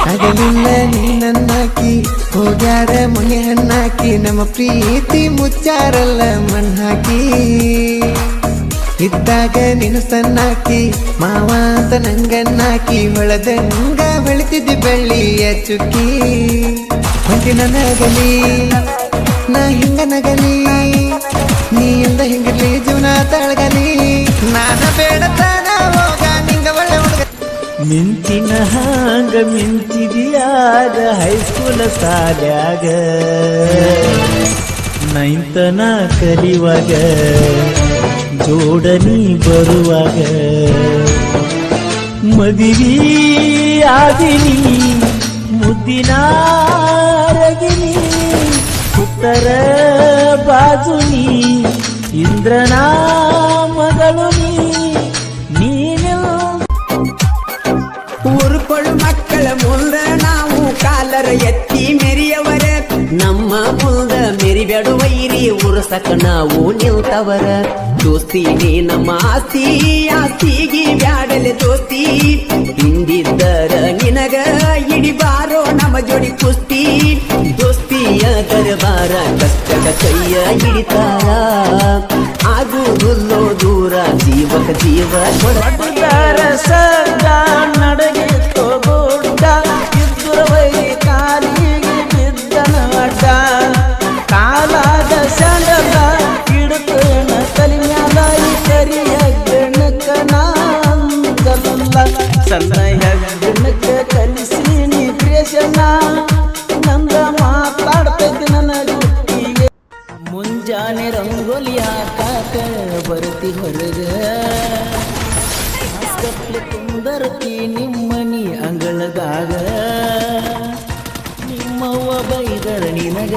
ಆಗಲಿಲ್ಲ ನೀ ನನ್ನಾಕಿ ಹೋಗ್ಯಾರ ಮೊನ್ನೆ ಹಣ್ಣಾಕಿ ನಮ್ಮ ಪ್ರೀತಿ ಮುಚ್ಚಾರಲ್ಲ ಮಣ್ಣಾಕಿ ಇದ್ದಾಗ ನೀನು ಸಣ್ಣಾಕಿ ಮಾವ ಅಂತ ನಂಗನ್ನಾಕಿ ಹೊಳದಂಗ ಬೆಳಿತಿದ್ದಿ ಬೆಳ್ಳಿಯ ಚುಕ್ಕಿ ಹೊಂಟಿ ನನಗಲಿ ನಾ ಹಿಂಗ ನಗಲಿ ನೀ ಎಂದ ಹಿಂಗಿರ್ಲಿ ಜೀವನ ತಳಗಲಿ ನಾನ ಬೇಡತಾನ ಹೋಗ ನಿಂಗ ಒಳ್ಳೆ ಹುಡುಗ ಮಿಂಚಿನ ಹಾಂಗ ಮಿಂಚಿದಿಯಾಗ ಹೈಸ್ಕೂಲ ಸಾಲ್ಯಾಗ ನೈಂತನ ಕಲಿವಾಗ ಜೋಡನಿ ಬರುವಾಗ ಮದಿವಿ ಆದಿನಿ ಮುದ್ದಿನ ರಗಿನಿ ಉತ್ತರ ಬಾಜುನಿ ಇಂದ್ರನ ಮಗಳು ಊರುಕೊಳ್ಳು ಮಕ್ಕಳ ಮುಂದ ನಾವು ಕಾಲರ ಎತ್ತಿ ಮೆರಿಯವರ ನಮ್ಮ ಮುಂದ ಮೆರಿಬೇಡುವೈರಿ ಉರ್ಸಕ ನಾವು ನಿಲ್ತವರ ದೋಸ್ತಿ ನೀ ನಮ್ಮ ಆಸ್ತಿ ಆಸ್ತಿಗೆ ಬ್ಯಾಡಲೆ ದೋಸ್ತಿ ಹಿಂದಿದ್ದರ ನಿನಗ ಇಡಿಬಾರೋ ನಮ್ಮ ಜೋಡಿ ಕುಸ್ತಿ ದೋಸ್ತಿಯ ದರಬಾರ ಕಷ್ಟದ ಕೈಯ ಹಿಡಿತಾರ ಆಗುವುದಿಲ್ಲೋ ದೂರ ಜೀವಕ ಜೀವ ಕೊಡದಾರ ಸದ ನಡಗೆ ತೋಗೋಡ ಇದ್ದುರವೈ ಕಾಲಿಗೆ ಬಿದ್ದನ ಅಡ್ಡ ಕಾಲಾದ ಸಂಡಲ ಹಿಡುಕನ ಕಲಿಮ್ಯಾಲ ಈ ಕರಿಯ ಗಣಕನ ಅಂದಲ್ಲ ಸಣ್ಣಯ ಗಣಕ ಕಲಿಸೀನಿ ಕ್ರಿಯೇಷನ ನಂದ ಮಾತಾಡ್ತೈತಿ ನನ್ನ ಗುಟ್ಟಿಗೆ ಮುಂಜಾನೆ ರಂಗೋಲಿ ಹಾಕಾಕ ಬರ್ತಿ ಹೊರಗ ಹಾಸ್ಕಪ್ಲೆ ಕುಂದರ್ತಿ ನಿಮ್ಮನಿ ಅಂಗಳದಾಗ ನಿಮ್ಮವ್ವ ಬೈದರ ನಿನಗ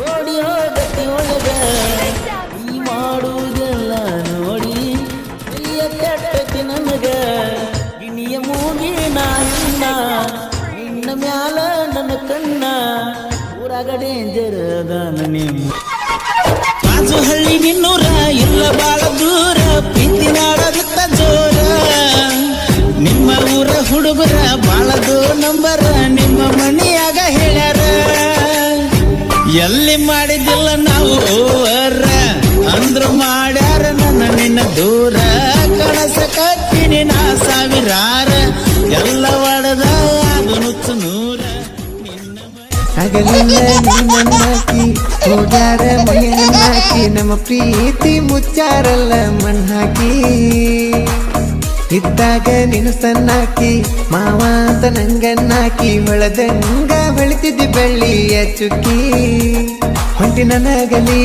ಓಡಿ ಹೋಗತಿ ಒಳಗ ಈ ಮಾಡುವುದೆಲ್ಲ ನೋಡಿ ಪ್ರಿಯ ಕೆಟ್ಟತಿ ನನಗ ಗಿಣಿಯ ಮೂಗಿನ ಹೆಣ್ಣ ನಿನ್ನ ಮ್ಯಾಲ ನನ್ನ ಕಣ್ಣ ಊರಾಗ ಡೇಂಜರ್ ಅದಾನ ನಿಮ್ಮ ಬಾಜು ಹಳ್ಳಿ ನಿನ್ನೂರ ಇಲ್ಲ ಬಾಳ ದೂರ ಪ್ರೀತಿ ಮಾಡೋದಿತ್ತ ಜೋರ ನಿಮ್ಮ ಊರ ಹುಡುಗರ ಬಾಳದು ನಂಬರ ನಿಮ್ಮ ಮನೆಯಾಗ ಹೇಳ್ಯಾರ ಎಲ್ಲಿ ಮಾಡಿದ್ದಿಲ್ಲ ನಾವು ಓವರ ಅಂದ್ರು ಮಾಡ್ಯಾರ ನನ್ನ ನಿನ್ನ ದೂರ ಕಣಸ ಕಟ್ಟಿನಿ ನಾ ಸಾವಿರಾರ ಎಲ್ಲ ಒಡದ ಅದು ನುಚ್ಚು ನೂರ ಆಗಲಿಲ್ಲ ನೀ ನನ್ನಾಕಿ ಹೋಗ್ಯಾರ ಮೊನ್ನೆ ಹಣ್ಣಾಕಿ ನಮ್ಮ ಪ್ರೀತಿ ಮುಚ್ಚಾರಲ್ಲ ಮಣ್ಣಾಕಿ ಇದ್ದಾಗ ನೀನು ಸಣ್ಣಾಕಿ ಮಾವ ಅಂತ ನಂಗನ್ನಾಕಿ ಹೊಳದಂಗ ಬೆಳಿತಿದ್ದಿ ಬೆಳ್ಳಿಯ ಚುಕ್ಕಿ ಹೊಂಟಿ ನನಗಲಿ